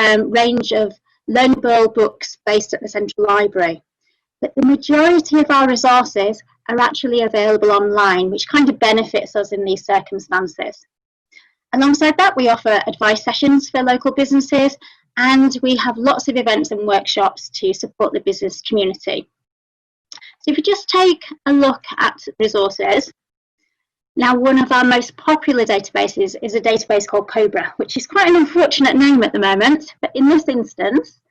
range of learnable books based at the Central Library. But the majority of our resources are actually available online, which kind of benefits us in these circumstances. Alongside that, we offer advice sessions for local businesses, and we have lots of events and workshops to support the business community. So if you just take a look at resources, now one of our most popular databases is a database called COBRA, which is quite an unfortunate name at the moment, but in this instance,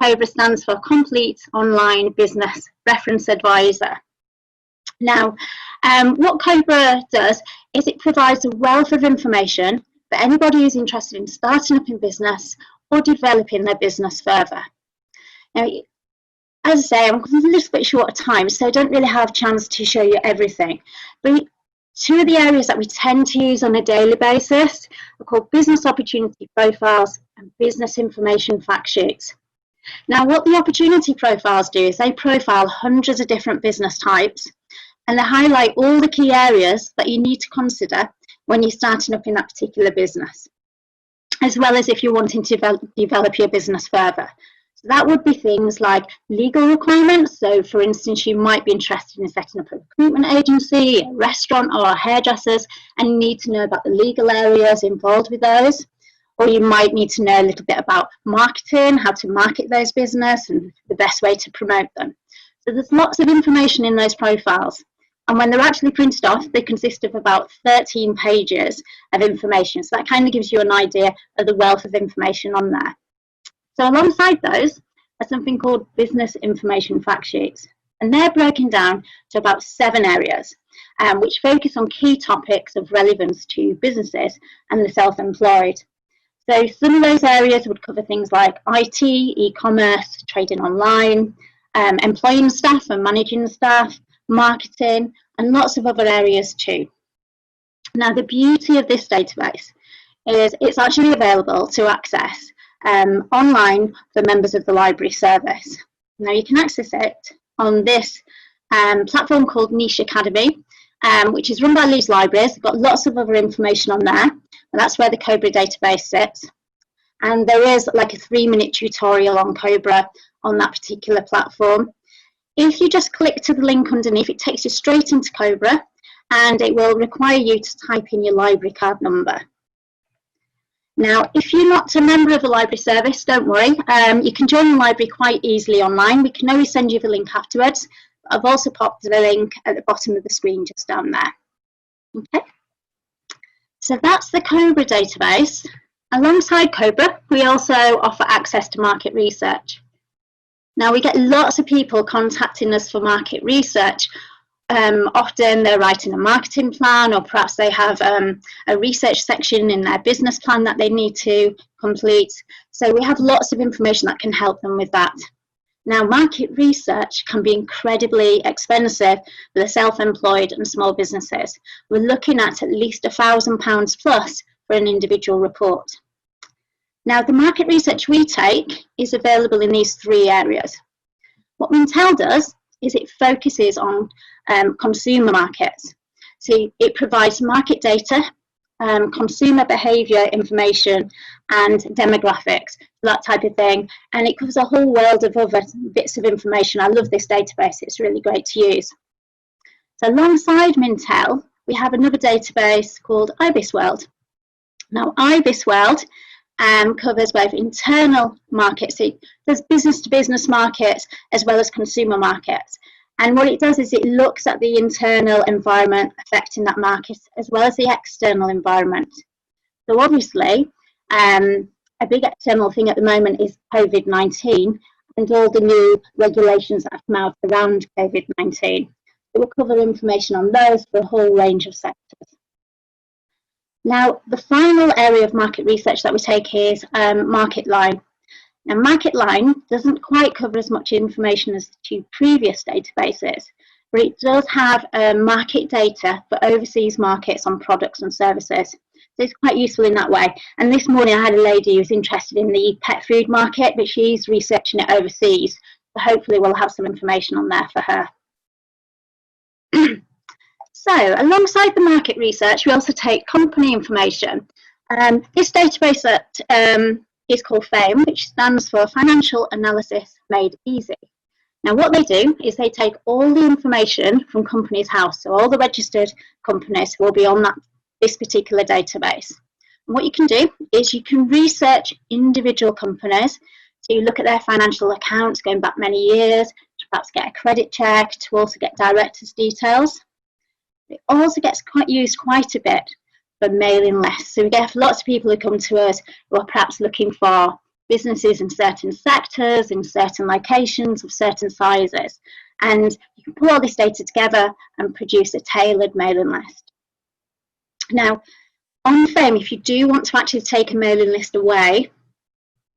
COBRA stands for Complete Online Business Reference Advisor. Now, what COBRA does is it provides a wealth of information for anybody who's interested in starting up in business or developing their business further. Now, as I say, I'm a little bit short of time, so I don't really have a chance to show you everything. But two of the areas that we tend to use on a daily basis are called business opportunity profiles and business information fact sheets. Now, what the opportunity profiles do is they profile hundreds of different business types, and they highlight all the key areas that you need to consider when you're starting up in that particular business, as well as if you're wanting to develop your business further. So that would be things like legal requirements. So for instance, you might be interested in setting up a recruitment agency, a restaurant or hairdressers, and you need to know about the legal areas involved with those. Or you might need to know a little bit about marketing, how to market those business and the best way to promote them. So there's lots of information in those profiles. And when they're actually printed off, they consist of about 13 pages of information. So that kind of gives you an idea of the wealth of information on there. So alongside those are something called business information fact sheets. And they're broken down to about 7 areas, which focus on key topics of relevance to businesses and the self-employed. So some of those areas would cover things like IT, e-commerce, trading online, employing staff and managing staff, marketing, and lots of other areas too. Now, the beauty of this database is it's actually available to access online for members of the library service. Now, you can access it on this platform called Niche Academy, which is run by Leeds Libraries. They've got lots of other information on there, and that's where the COBRA database sits. And there is like a 3-minute tutorial on COBRA on that particular platform. If you just click to the link underneath, it takes you straight into COBRA, and it will require you to type in your library card number. Now, if you're not a member of the library service, don't worry. You can join the library quite easily online. We can always send you the link afterwards. I've also popped the link at the bottom of the screen just down there. Okay. So that's the COBRA database. Alongside COBRA, we also offer access to market research. Now, we get lots of people contacting us for market research. Often they're writing a marketing plan, or perhaps they have a research section in their business plan that they need to complete. So we have lots of information that can help them with that. Now, market research can be incredibly expensive for the self-employed and small businesses. We're looking at least £1,000 plus for an individual report. Now, the market research we take is available in these 3 areas. What Mintel does is it focuses on consumer markets. So it provides market data, consumer behaviour information, and demographics, that type of thing. And it covers a whole world of other bits of information. I love this database. It's really great to use. So alongside Mintel, we have another database called IBIS World. Now, IBIS World covers both internal markets, so there's business-to-business markets as well as consumer markets. And what it does is it looks at the internal environment affecting that market as well as the external environment. So obviously, a big external thing at the moment is COVID-19 and all the new regulations that have come out around COVID-19. It will cover information on those for a whole range of sectors. Now, the final area of market research that we take is MarketLine. Now, MarketLine doesn't quite cover as much information as the 2 previous databases, but it does have market data for overseas markets on products and services. So it's quite useful in that way. And this morning I had a lady who's interested in the pet food market, but she's researching it overseas. So hopefully we'll have some information on there for her. So alongside the market research, we also take company information. This database that is called FAME, which stands for Financial Analysis Made Easy. Now what they do is they take all the information from Companies House, so all the registered companies will be on this particular database. And what you can do is you can research individual companies, so you look at their financial accounts going back many years, to perhaps get a credit check, to also get directors' details. It also gets used quite a bit for mailing lists. So we get lots of people who come to us who are perhaps looking for businesses in certain sectors, in certain locations, of certain sizes. And you can pull all this data together and produce a tailored mailing list. Now, on FAME, if you do want to actually take a mailing list away,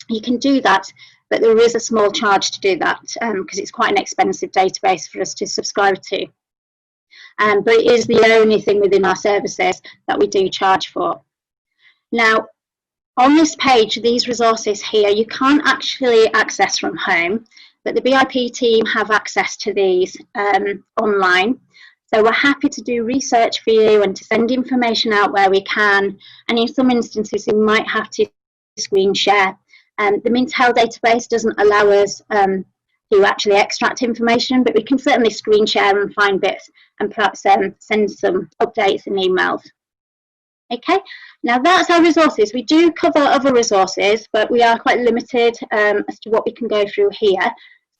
you can do that, but there is a small charge to do that because it's quite an expensive database for us to subscribe to. But it is the only thing within our services that we do charge for. Now, on this page, these resources here, you can't actually access from home, but the BIP team have access to these online. So we're happy to do research for you and to send information out where we can. And in some instances, we might have to screen share. The Mintel database doesn't allow us to actually extract information, but we can certainly screen share and find bits and perhaps send some updates and emails. Okay, now that's our resources. We do cover other resources, but we are quite limited as to what we can go through here.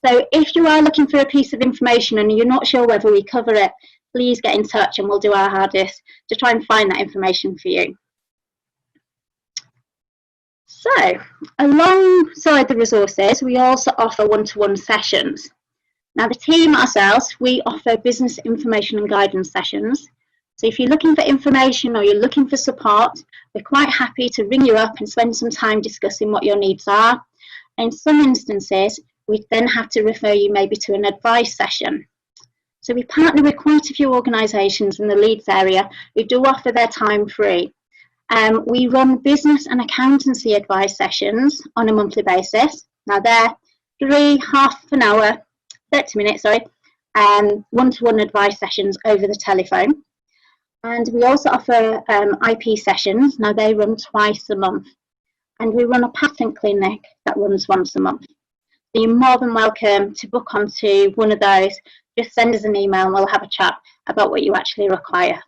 So if you are looking for a piece of information and you're not sure whether we cover it, please get in touch and we'll do our hardest to try and find that information for you. So alongside the resources, we also offer one-to-one sessions. Now the team ourselves, we offer business information and guidance sessions. So if you're looking for information or you're looking for support, we're quite happy to ring you up and spend some time discussing what your needs are. In some instances, we then have to refer you maybe to an advice session. So we partner with quite a few organisations in the Leeds area who do offer their time free. We run business and accountancy advice sessions on a monthly basis. Now they're 30 minutes, one-to-one advice sessions over the telephone. And we also offer IP sessions. Now they run twice a month. And we run a patent clinic that runs once a month. So you're more than welcome to book onto one of those. Just send us an email and we'll have a chat about what you actually require.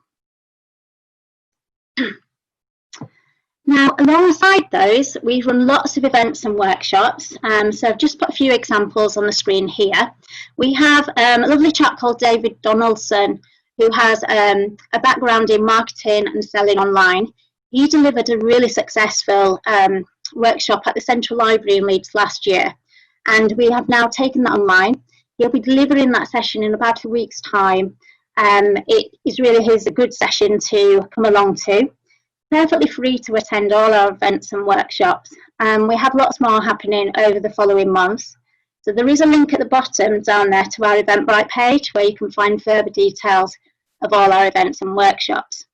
Now, alongside those, we run lots of events and workshops. So I've just put a few examples on the screen here. We have a lovely chap called David Donaldson, who has a background in marketing and selling online. He delivered a really successful workshop at the Central Library in Leeds last year, and we have now taken that online. He'll be delivering that session in about a week's time. It is really a good session to come along to. Perfectly free to attend all our events and workshops. We have lots more happening over the following months. So there is a link at the bottom down there to our Eventbrite page where you can find further details of all our events and workshops.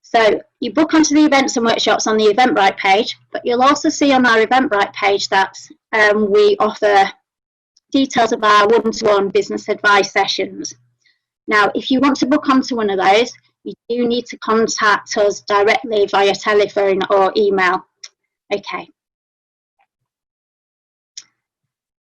So you book onto the events and workshops on the Eventbrite page, but you'll also see on our Eventbrite page that we offer details of our one-to-one business advice sessions. Now, if you want to book onto one of those, you do need to contact us directly via telephone or email. Okay.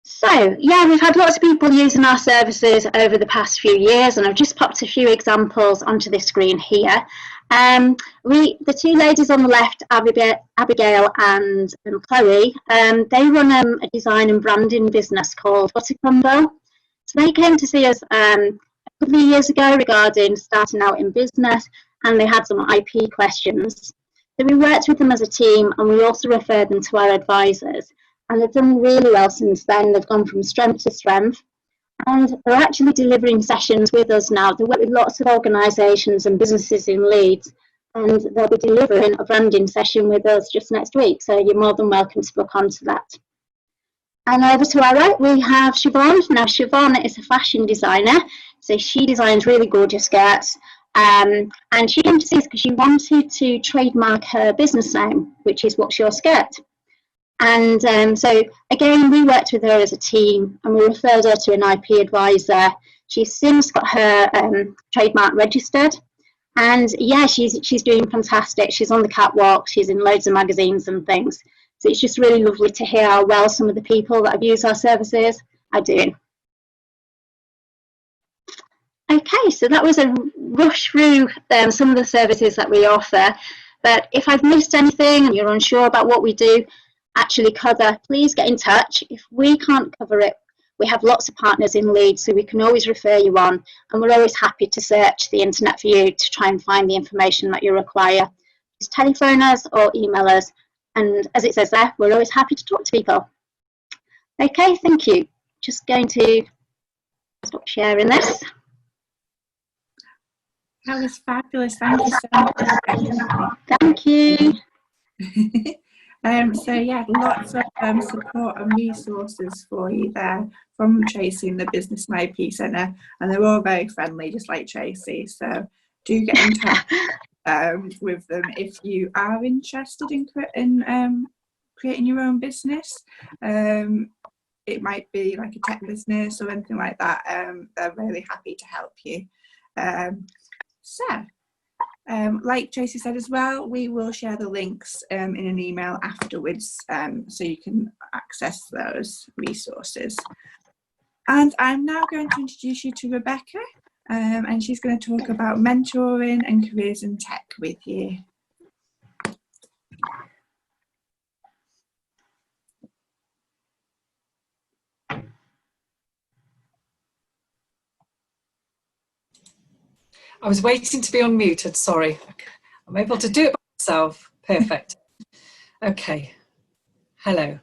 So, yeah, we've had lots of people using our services over the past few years, and I've just popped a few examples onto the screen here. The two ladies on the left, Abigail and Chloe, they run a design and branding business called Buttercrumble. So they came to see us a couple of years ago regarding starting out in business, and they had some IP questions. So we worked with them as a team, and we also referred them to our advisors. And they've done really well since then. They've gone from strength to strength. And they're actually delivering sessions with us now. They work with lots of organisations and businesses in Leeds. And they'll be delivering a branding session with us just next week. So you're more than welcome to book onto that. And over to our right, we have Siobhan. Now, Siobhan is a fashion designer. So she designs really gorgeous skirts. And she came to see us because she wanted to trademark her business name, which is What's Your Skirt? And so again, we worked with her as a team and we referred her to an IP advisor. She's since got her trademark registered, and yeah, she's doing fantastic. She's on the catwalk, she's in loads of magazines and things. So it's just really lovely to hear how well some of the people that have used our services are doing. Okay, so that was a rush through some of the services that we offer. But if I've missed anything and you're unsure about what we do actually cover, please get in touch. If we can't cover it, we have lots of partners in Leeds, so we can always refer you on, and we're always happy to search the internet for you to try and find the information that you require. Just telephone us or email us, and as it says there, we're always happy to talk to people. Okay, thank you. Just going to stop sharing this. That was fabulous. Thank you so much. Thank you. So yeah, lots of support and resources for you there from Tracy and the Business and IP Centre, and they're all very friendly, just like Tracy. So do get in touch with them if you are interested in creating your own business. It might be like a tech business or anything like that. They're really happy to help you. Like Tracy said as well, we will share the links in an email afterwards, so you can access those resources. And I'm now going to introduce you to Rebecca, and she's going to talk about mentoring and careers in tech with you. I was waiting to be unmuted, sorry. I'm able to do it by myself. Perfect. Okay. Hello.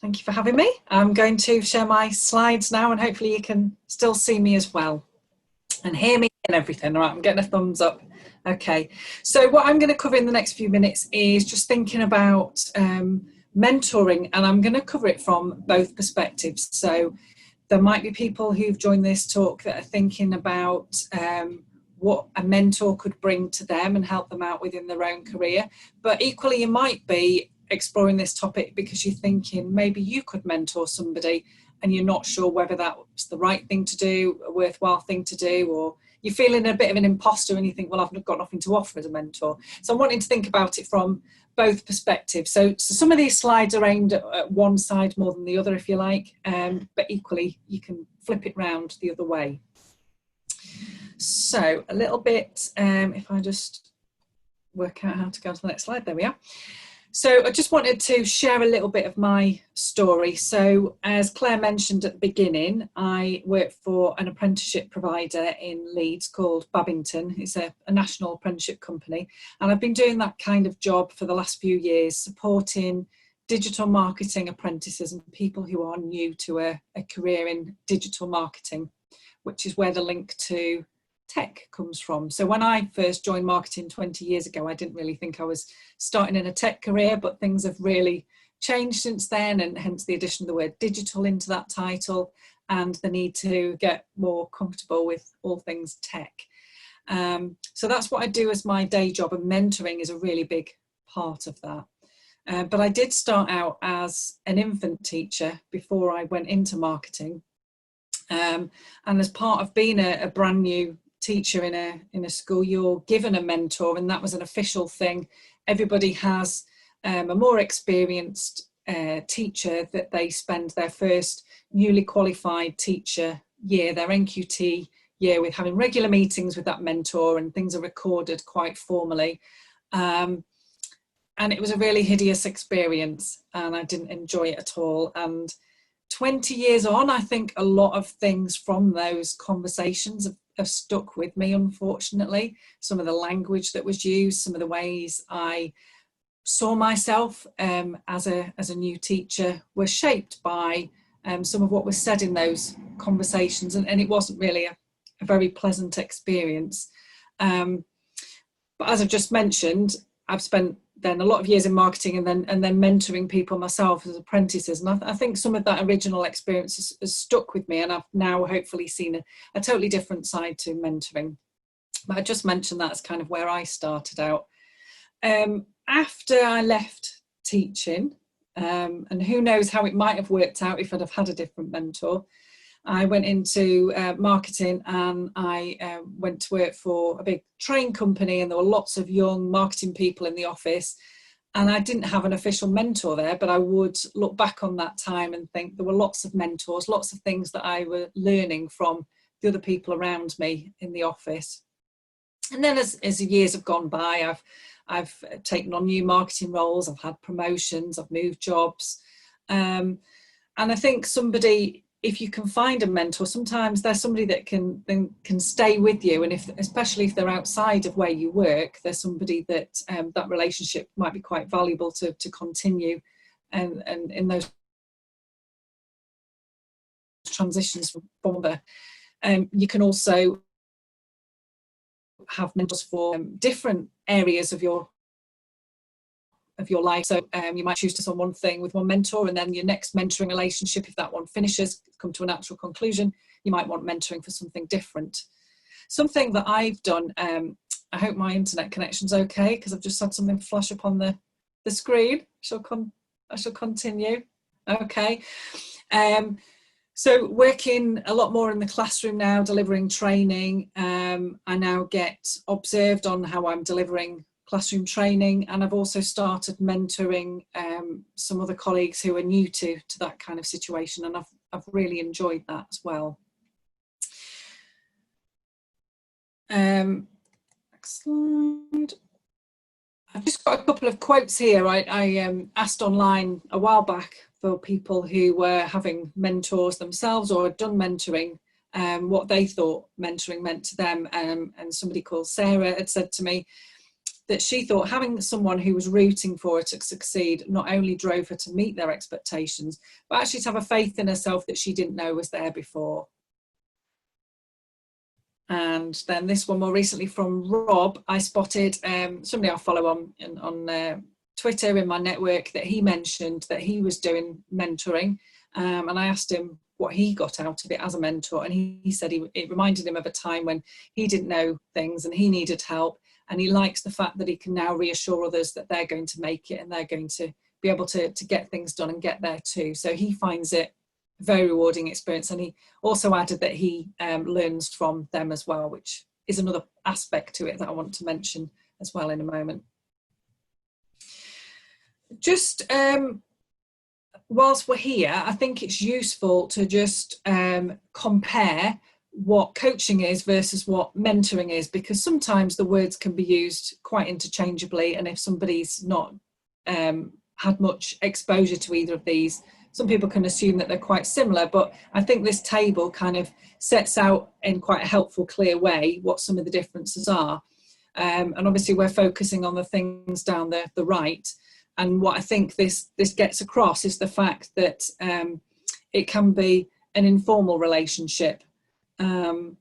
Thank you for having me. I'm going to share my slides now, and hopefully you can still see me as well and hear me and everything. All right, I'm getting a thumbs up. Okay. So what I'm going to cover in the next few minutes is just thinking about mentoring, and I'm going to cover it from both perspectives. So there might be people who've joined this talk that are thinking about what a mentor could bring to them and help them out within their own career. But equally, you might be exploring this topic because you're thinking maybe you could mentor somebody and you're not sure whether that's the right thing to do, a worthwhile thing to do, or you're feeling a bit of an imposter and you think, well, I've got nothing to offer as a mentor. So I'm wanting to think about it from both perspectives. So some of these slides are aimed at one side more than the other, if you like, but equally you can flip it round the other way. So a little bit, if I just work out how to go to the next slide, there we are. So I just wanted to share a little bit of my story. So as Claire mentioned at the beginning, I work for an apprenticeship provider in Leeds called Babington. It's a national apprenticeship company. And I've been doing that kind of job for the last few years, supporting digital marketing apprentices and people who are new to a career in digital marketing, which is where the link to tech comes from. So when I first joined marketing 20 years ago, I didn't really think I was starting in a tech career, but things have really changed since then, and hence the addition of the word digital into that title and the need to get more comfortable with all things tech. So that's what I do as my day job, and mentoring is a really big part of that. But I did start out as an infant teacher before I went into marketing. And as part of being a brand new teacher in a school, you're given a mentor, and that was an official thing. Everybody has a more experienced teacher that they spend their first newly qualified teacher year, their NQT year, with having regular meetings with that mentor, and things are recorded quite formally. And it was a really hideous experience, and I didn't enjoy it at all. And 20 years on, I think a lot of things from those conversations have stuck with me, unfortunately. Some of the language that was used, some of the ways I saw myself as a new teacher were shaped by some of what was said in those conversations, and it wasn't really a very pleasant experience. But as I've just mentioned, I've spent then a lot of years in marketing and then mentoring people myself as apprentices, and I think some of that original experience has stuck with me, and I've now hopefully seen a totally different side to mentoring. But I just mentioned that's kind of where I started out. After I left teaching, and who knows how it might have worked out if I'd have had a different mentor, I went into marketing, and I went to work for a big train company, and there were lots of young marketing people in the office. And I didn't have an official mentor there, but I would look back on that time and think there were lots of mentors, lots of things that I were learning from the other people around me in the office. And then as the years have gone by, I've taken on new marketing roles, I've had promotions, I've moved jobs. And I think somebody, if you can find a mentor, sometimes there's somebody that can stay with you, and especially if they're outside of where you work, there's somebody that that relationship might be quite valuable to continue, and in those transitions from there. You can also have mentors for different areas of your life. So you might choose to do one thing with one mentor, and then your next mentoring relationship, if that one finishes, come to a natural conclusion, you might want mentoring for something different. Something that I've done, I hope my internet connection's okay, because I've just had something flash up on the screen. I shall continue. Okay. So working a lot more in the classroom now, delivering training, I now get observed on how I'm delivering classroom training, and I've also started mentoring some other colleagues who are new to that kind of situation, and I've really enjoyed that as well. Next slide. I've just got a couple of quotes here. I asked online a while back for people who were having mentors themselves or had done mentoring, what they thought mentoring meant to them, and somebody called Sarah had said to me that she thought having someone who was rooting for her to succeed not only drove her to meet their expectations, but actually to have a faith in herself that she didn't know was there before. And then this one more recently from Rob, I spotted somebody I follow on Twitter in my network, that he mentioned that he was doing mentoring, and I asked him what he got out of it as a mentor, and he said it reminded him of a time when he didn't know things and he needed help, and he likes the fact that he can now reassure others that they're going to make it and they're going to be able to get things done and get there too. So he finds it a very rewarding experience, and he also added that he learns from them as well, which is another aspect to it that I want to mention as well in a moment. Just whilst we're here, I think it's useful to just compare what coaching is versus what mentoring is, because sometimes the words can be used quite interchangeably, and if somebody's not had much exposure to either of these, some people can assume that they're quite similar. But I think this table kind of sets out in quite a helpful, clear way what some of the differences are, and obviously we're focusing on the things down the right. And what I think this gets across is the fact that it can be an informal relationship, and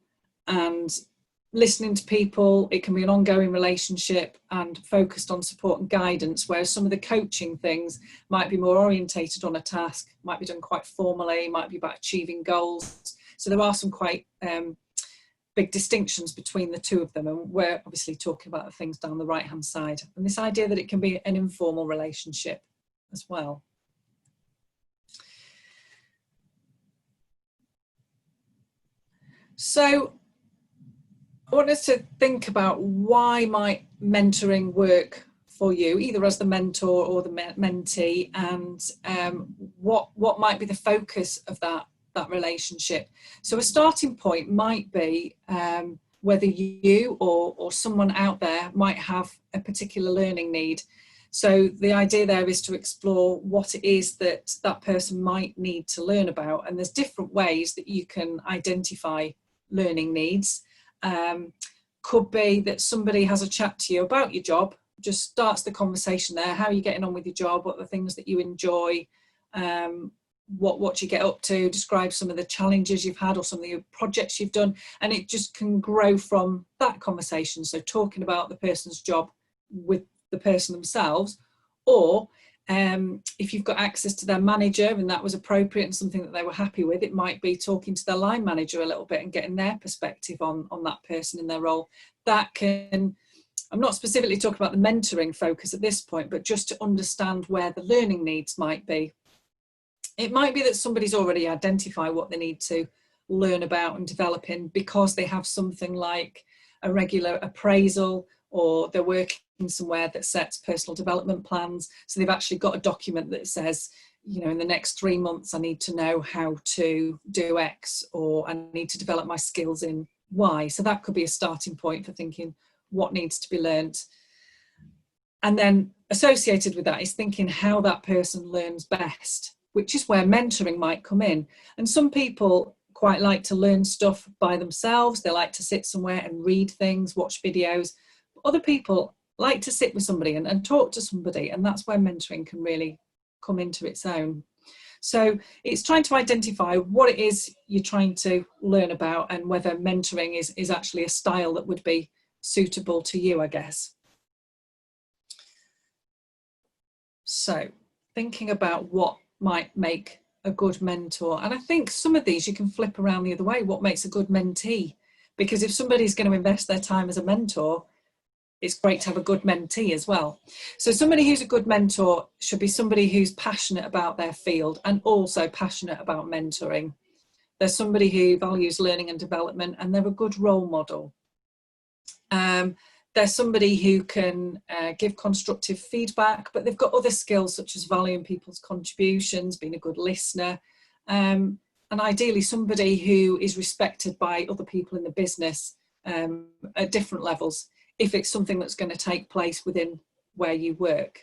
listening to people, it can be an ongoing relationship and focused on support and guidance, whereas some of the coaching things might be more orientated on a task, might be done quite formally, might be about achieving goals. So there are some quite big distinctions between the two of them, and we're obviously talking about the things down the right hand side, and this idea that it can be an informal relationship as well. So I want us to think about why might mentoring work for you, either as the mentor or the mentee, and what might be the focus of that relationship. So a starting point might be whether you or someone out there might have a particular learning need. So the idea there is to explore what it is that that person might need to learn about, and there's different ways that you can identify learning needs. Could be that somebody has a chat to you about your job, just starts the conversation there. How are you getting on with your job? What are the things that you enjoy? What you get up to? Describe some of the challenges you've had or some of the projects you've done, and it just can grow from that conversation. So talking about the person's job with the person themselves, or if you've got access to their manager and that was appropriate and something that they were happy with, it might be talking to their line manager a little bit and getting their perspective on that person in their role. That can, I'm not specifically talking about the mentoring focus at this point, but just to understand where the learning needs might be. It might be that somebody's already identified what they need to learn about and develop in because they have something like a regular appraisal or they're working somewhere that sets personal development plans. So they've actually got a document that says, you know, in the next 3 months, I need to know how to do X, or I need to develop my skills in Y. So that could be a starting point for thinking what needs to be learnt. And then associated with that is thinking how that person learns best, which is where mentoring might come in. And some people quite like to learn stuff by themselves. They like to sit somewhere and read things, watch videos. Other people like to sit with somebody and talk to somebody, and that's where mentoring can really come into its own. So it's trying to identify what it is you're trying to learn about, and whether mentoring is actually a style that would be suitable to you, I guess. So thinking about what might make a good mentor, and I think some of these you can flip around the other way. What makes a good mentee? Because if somebody's going to invest their time as a mentor, it's great to have a good mentee as well. So somebody who's a good mentor should be somebody who's passionate about their field and also passionate about mentoring. They're somebody who values learning and development, and they're a good role model. They're somebody who can give constructive feedback, but they've got other skills such as valuing people's contributions, being a good listener, and ideally somebody who is respected by other people in the business at different levels, if it's something that's going to take place within where you work.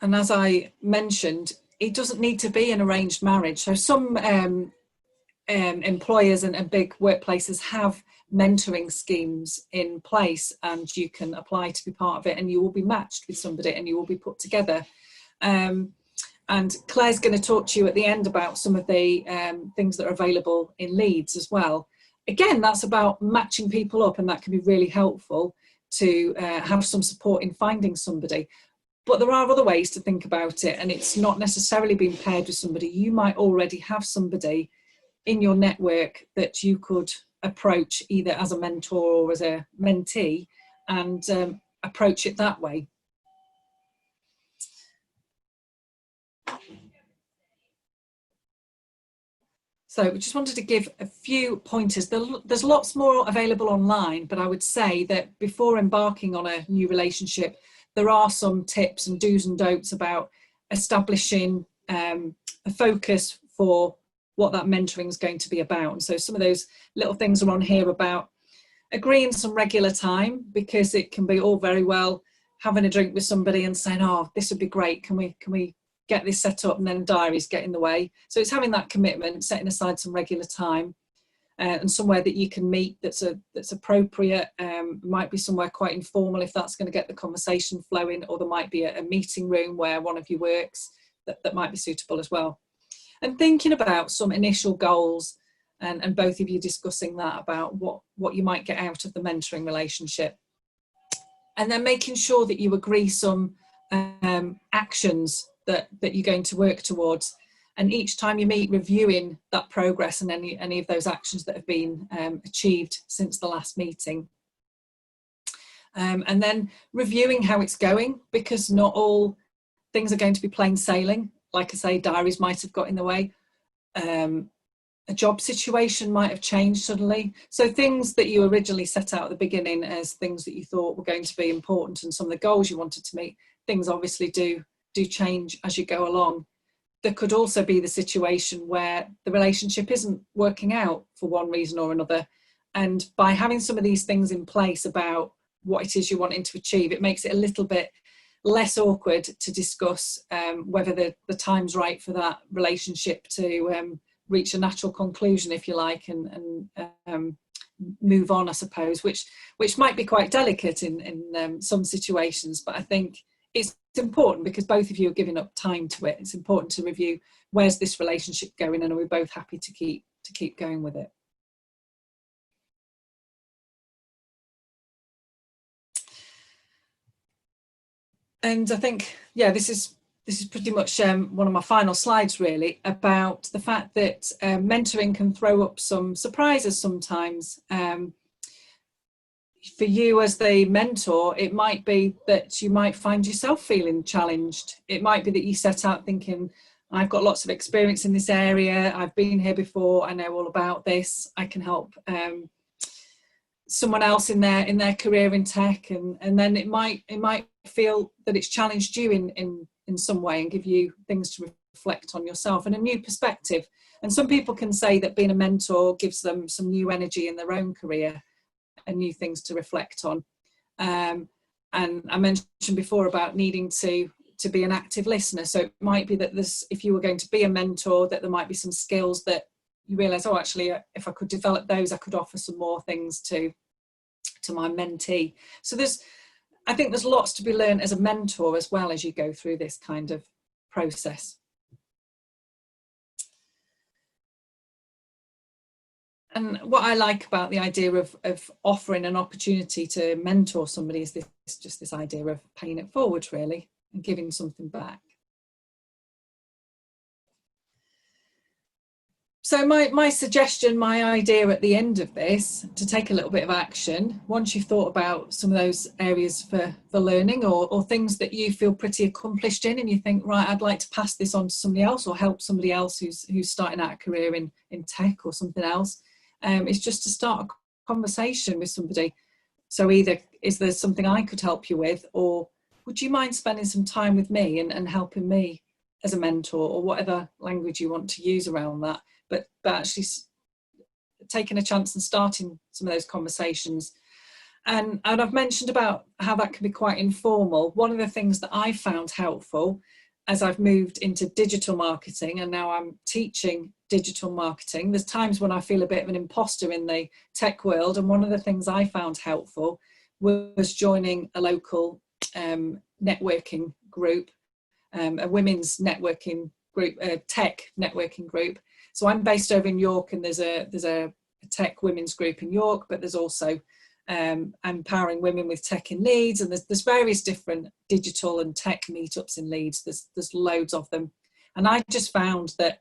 And as I mentioned, it doesn't need to be an arranged marriage. So some employers and big workplaces have mentoring schemes in place, and you can apply to be part of it, and you will be matched with somebody and you will be put together. And Claire's going to talk to you at the end about some of the things that are available in Leeds as well. Again, that's about matching people up, and that can be really helpful to have some support in finding somebody. But there are other ways to think about it, and it's not necessarily being paired with somebody. You might already have somebody in your network that you could approach either as a mentor or as a mentee, and approach it that way. So we just wanted to give a few pointers. There's lots more available online, but I would say that before embarking on a new relationship, there are some tips and do's and don'ts about establishing a focus for what that mentoring is going to be about. And so some of those little things are on here about agreeing some regular time, because it can be all very well having a drink with somebody and saying, oh, this would be great, can we get this set up, and then diaries get in the way. So it's having that commitment, setting aside some regular time, and somewhere that you can meet that's appropriate. Might be somewhere quite informal if that's going to get the conversation flowing, or there might be a meeting room where one of you works that might be suitable as well. And thinking about some initial goals, and both of you discussing that about what you might get out of the mentoring relationship. And then making sure that you agree some actions that you're going to work towards, and each time you meet, reviewing that progress and any of those actions that have been achieved since the last meeting. And then reviewing how it's going, because not all things are going to be plain sailing. Like I say, diaries might have got in the way. A job situation might have changed suddenly. So things that you originally set out at the beginning as things that you thought were going to be important, and some of the goals you wanted to meet, things obviously do change as you go along. There could also be the situation where the relationship isn't working out for one reason or another. And by having some of these things in place about what it is you're wanting to achieve, it makes it a little bit less awkward to discuss whether the time's right for that relationship to reach a natural conclusion, if you like, and move on, I suppose, which might be quite delicate in some situations. But I think it's important, because both of you are giving up time to it. It's important to review, where's this relationship going, and are we both happy to keep going with it. And I think, yeah, this is pretty much one of my final slides, really, about the fact that mentoring can throw up some surprises sometimes. For you as the mentor, it might be that you might find yourself feeling challenged. It might be that you set out thinking, I've got lots of experience in this area, I've been here before, I know all about this, I can help someone else in their career in tech, and then it might feel that it's challenged you in some way and give you things to reflect on yourself and a new perspective. And some people can say that being a mentor gives them some new energy in their own career and new things to reflect on. And I mentioned before about needing to be an active listener. So it might be that if you were going to be a mentor, that there might be some skills that you realise, oh, actually, if I could develop those, I could offer some more things to my mentee. So I think there's lots to be learned as a mentor as well as you go through this kind of process. And what I like about the idea of offering an opportunity to mentor somebody is just this idea of paying it forward, really, and giving something back. So my suggestion, my idea at the end of this, to take a little bit of action, once you've thought about some of those areas for learning or things that you feel pretty accomplished in and you think, right, I'd like to pass this on to somebody else or help somebody else who's starting out a career in tech or something else, it's just to start a conversation with somebody. So either, is there something I could help you with, or would you mind spending some time with me and helping me as a mentor, or whatever language you want to use around that. But actually taking a chance and starting some of those conversations. And I've mentioned about how that can be quite informal. One of the things that I found helpful as I've moved into digital marketing, and now I'm teaching digital marketing, there's times when I feel a bit of an imposter in the tech world. And one of the things I found helpful was joining a local networking group, a women's networking group, a tech networking group. So I'm based over in York, and there's a tech women's group in York, but there's also empowering women with tech in Leeds, and there's various different digital and tech meetups in Leeds. There's loads of them, and I just found that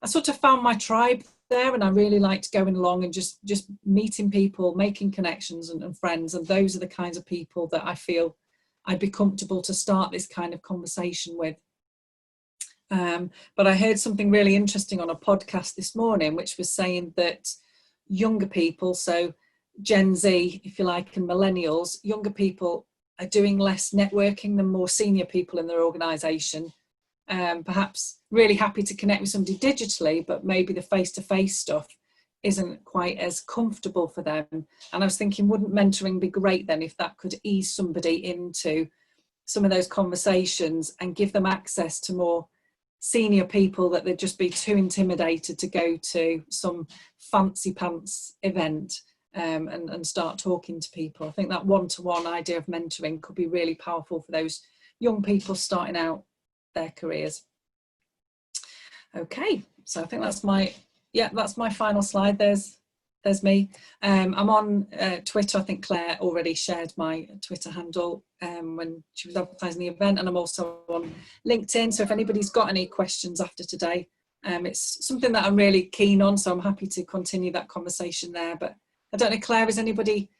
I sort of found my tribe there, and I really liked going along and just meeting people, making connections and friends, and those are the kinds of people that I feel I'd be comfortable to start this kind of conversation with. But I heard something really interesting on a podcast this morning, which was saying that younger people, so Gen Z, if you like, and millennials, younger people are doing less networking than more senior people in their organisation. Perhaps really happy to connect with somebody digitally, but maybe the face-to-face stuff isn't quite as comfortable for them. And I was thinking, wouldn't mentoring be great then if that could ease somebody into some of those conversations and give them access to more senior people, that they'd just be too intimidated to go to some fancy pants event and start talking to people. I think that one-to-one idea of mentoring could be really powerful for those young people starting out their careers. Okay, so I think that's my final slide. There's me. I'm on Twitter. I think Claire already shared my Twitter handle when she was advertising the event, and I'm also on LinkedIn. So if anybody's got any questions after today, it's something that I'm really keen on, so I'm happy to continue that conversation there. But I don't know, Claire, has anybody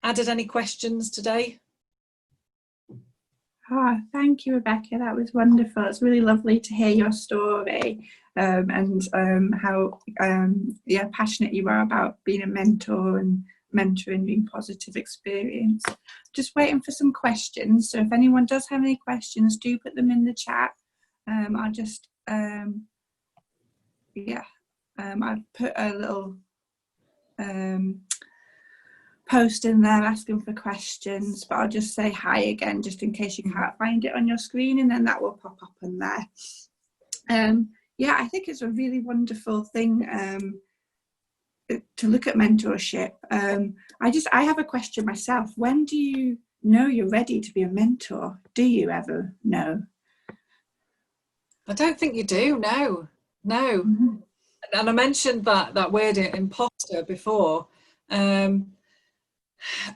added any questions today? Oh, thank you, Rebecca. That was wonderful. It's really lovely to hear your story and how passionate you are about being a mentor and mentoring being positive experience. Just waiting for some questions. So if anyone does have any questions, do put them in the chat. I'll just I've put a little post in there asking for questions, but I'll just say hi again just in case you can't find it on your screen, and then that will pop up in there. I think it's a really wonderful thing to look at mentorship. I have a question myself. When do you know you're ready to be a mentor? Do you ever know? I don't think you do. No. Mm-hmm. And I mentioned that word imposter before.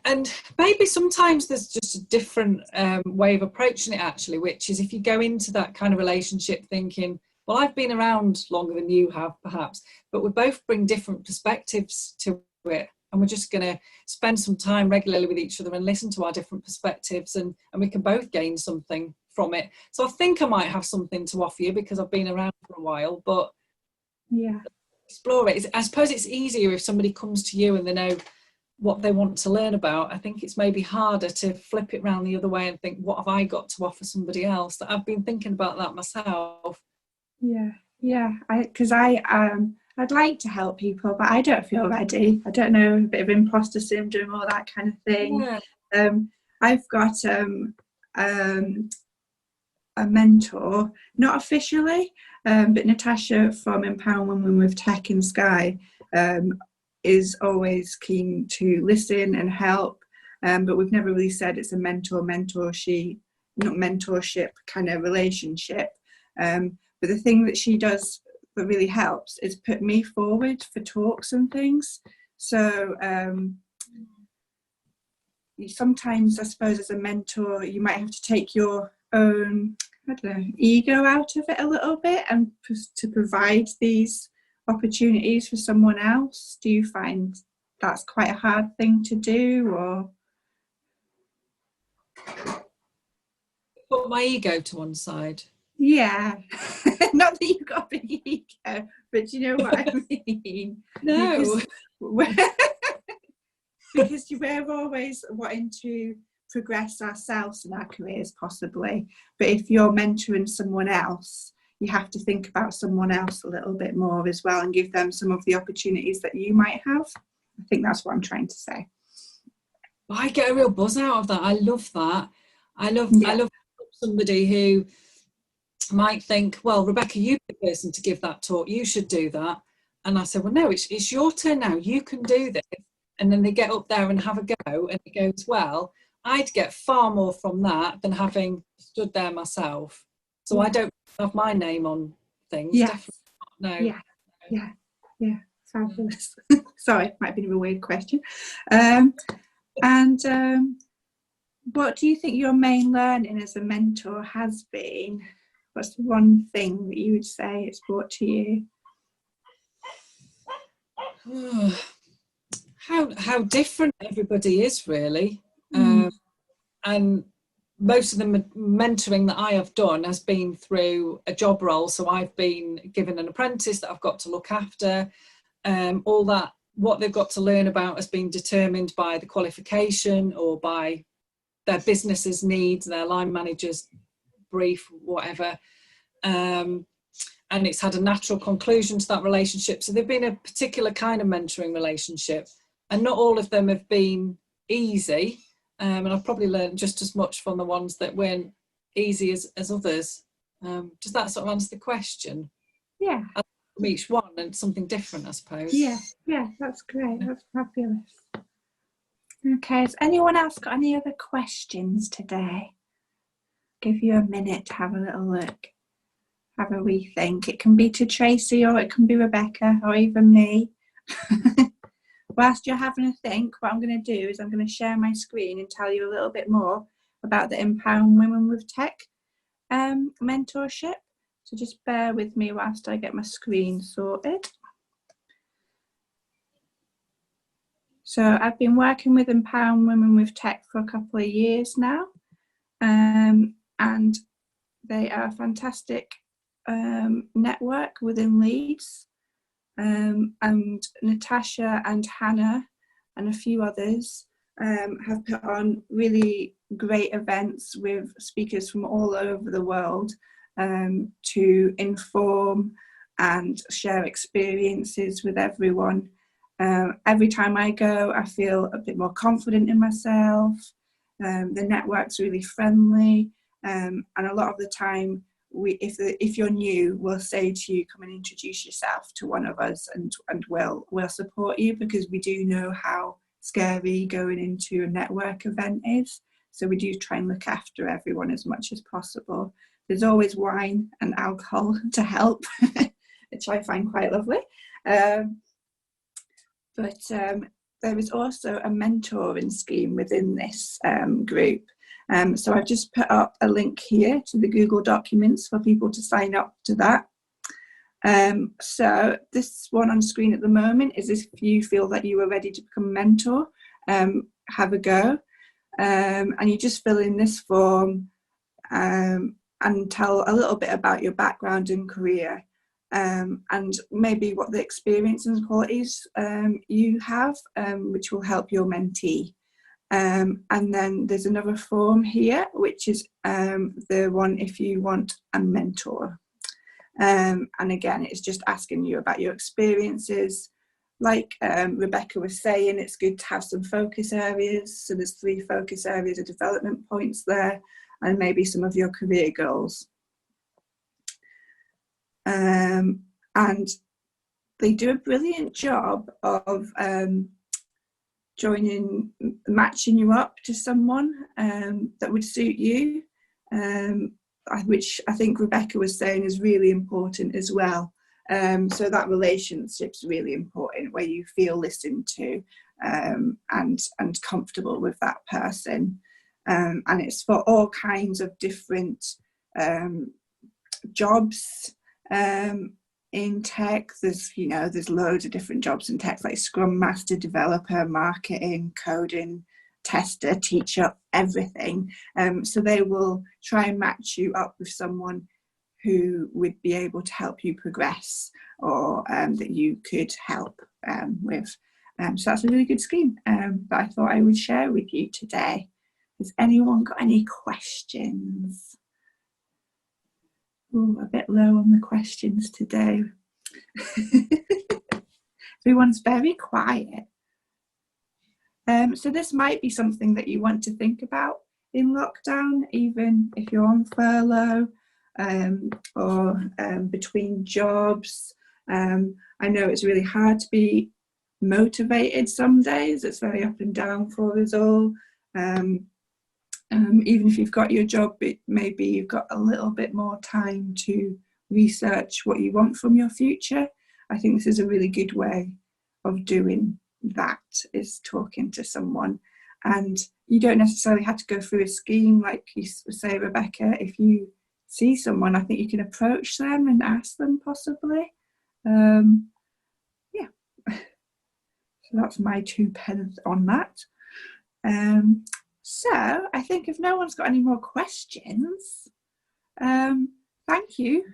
And maybe sometimes there's just a different way of approaching it, actually, which is if you go into that kind of relationship thinking, well, I've been around longer than you have, perhaps, but we both bring different perspectives to it, and we're just going to spend some time regularly with each other and listen to our different perspectives, and we can both gain something from it. So I think I might have something to offer you because I've been around for a while, but yeah, explore it. I suppose it's easier if somebody comes to you and they know what they want to learn about. I think it's maybe harder to flip it around the other way and think, what have I got to offer somebody else? That I've been thinking about that myself. Yeah, because I'd like to help people, but I don't feel ready. I don't know, a bit of imposter syndrome, all that kind of thing. Yeah. I've got a mentor, not officially, but Natasha from Empowering Women with Tech in Sky is always keen to listen and help, but we've never really said it's a mentorship kind of relationship. But the thing that she does that really helps is put me forward for talks and things. So sometimes, I suppose, as a mentor, you might have to take your own, I don't know, ego out of it a little bit and to provide these opportunities for someone else. Do you find that's quite a hard thing to do, or? Put my ego to one side. Yeah, not that you've got a big ego, but you know what I mean. No. Because we're always wanting to progress ourselves in our careers, possibly. But if you're mentoring someone else, you have to think about someone else a little bit more as well and give them some of the opportunities that you might have. I think that's what I'm trying to say. I get a real buzz out of that. I love that. I love somebody who might think, well, Rebecca, you're the person to give that talk. You should do that. And I said, well, no, it's your turn now. You can do this. And then they get up there and have a go, and it goes well. I'd get far more from that than having stood there myself. So I don't have my name on things. Yes. Definitely not. No. Yeah. Fabulous. Sorry, might be a weird question. What do you think your main learning as a mentor has been? What's the one thing that you would say it's brought to you? How different everybody is, really. And most of the mentoring that I have done has been through a job role. So I've been given an apprentice that I've got to look after. All that, what they've got to learn about has been determined by the qualification or by their business's needs, their line manager's brief, whatever. And it's had a natural conclusion to that relationship. So they've been a particular kind of mentoring relationship. And not all of them have been easy. And I've probably learned just as much from the ones that weren't easy as others. Does that sort of answer the question? Yeah. From each one and something different, I suppose. Yeah, that's great. That's fabulous. Okay, has anyone else got any other questions today? Give you a minute to have a little look. Have a rethink. It can be to Tracy or it can be Rebecca or even me. Whilst you're having a think, what I'm going to do is I'm going to share my screen and tell you a little bit more about the Empowering Women with Tech mentorship. So just bear with me whilst I get my screen sorted. So I've been working with Empowering Women with Tech for a couple of years now. And they are a fantastic network within Leeds. And Natasha and Hannah and a few others have put on really great events with speakers from all over the world to inform and share experiences with everyone. Every time I go, I feel a bit more confident in myself. The network's really friendly, and a lot of the time, if you're new, we'll say to you, come and introduce yourself to one of us, and we'll support you, because we do know how scary going into a network event is. So we do try and look after everyone as much as possible. There's always wine and alcohol to help, which I find quite lovely. But there is also a mentoring scheme within this group. So I've just put up a link here to the Google Documents for people to sign up to that. So this one on screen at the moment is if you feel that you are ready to become a mentor, have a go. And you just fill in this form and tell a little bit about your background and career, and maybe what the experience and qualities you have, which will help your mentee. And then there's another form here, which is the one if you want a mentor. And again, it's just asking you about your experiences. Like Rebecca was saying, it's good to have some focus areas. So there's 3 focus areas of development points there, and maybe some of your career goals. And they do a brilliant job of matching you up to someone that would suit you, which I think Rebecca was saying is really important as well. So that relationship's really important, where you feel listened to and comfortable with that person. And it's for all kinds of different jobs in tech. There's loads of different jobs in tech, like Scrum Master, developer, marketing, coding, tester, teacher, everything. So they will try and match you up with someone who would be able to help you progress, or that you could help with. So that's a really good scheme that I thought I would share with you today. Has anyone got any questions? Ooh, a bit low on the questions today. Everyone's very quiet. So this might be something that you want to think about in lockdown, even if you're on furlough or between jobs. I know it's really hard to be motivated some days. It's very up and down for us all. Even if you've got your job, maybe you've got a little bit more time to research what you want from your future. I think this is a really good way of doing that, is talking to someone. And you don't necessarily have to go through a scheme like you say, Rebecca. If you see someone, I think you can approach them and ask them possibly. Yeah. So that's my 2 pence on that. So I think if no one's got any more questions, thank you.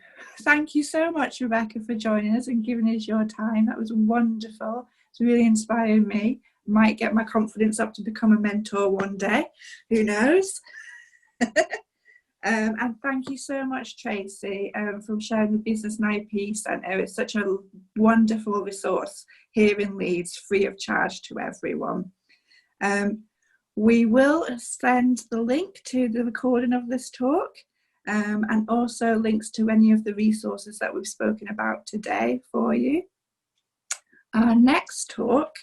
Thank you so much, Rebecca, for joining us and giving us your time. That was wonderful. It's really inspired me. Might get my confidence up to become a mentor one day. Who knows? And thank you so much, Tracy, for sharing the Business and IP Centre. It's such a wonderful resource here in Leeds, free of charge to everyone. We will send the link to the recording of this talk, and also links to any of the resources that we've spoken about today for you. Our next talk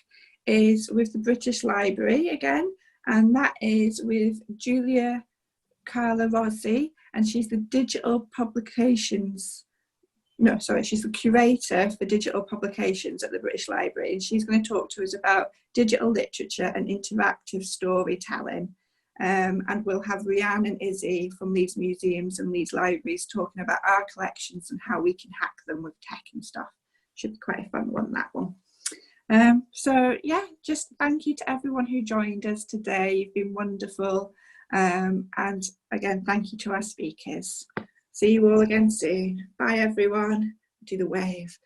is with the British Library again, and that is with Julia Carla Rossi, and she's the she's the curator for digital publications at the British Library, and she's going to talk to us about digital literature and interactive storytelling. And we'll have Rianne and Izzy from Leeds Museums and Leeds Libraries talking about our collections and how we can hack them with tech and stuff. Should be quite a fun one, that one. So yeah, just thank you to everyone who joined us today. You've been wonderful. And again, thank you to our speakers. See you all again soon. Bye everyone. Do the wave.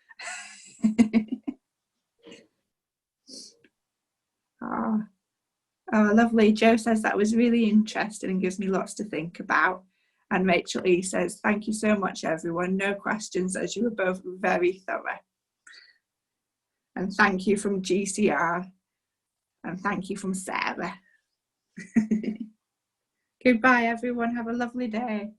Oh, lovely. Joe says that was really interesting and gives me lots to think about. And Rachel E says, thank you so much everyone. No questions, as you were both very thorough. And thank you from GCR. And thank you from Sarah. Goodbye everyone. Have a lovely day.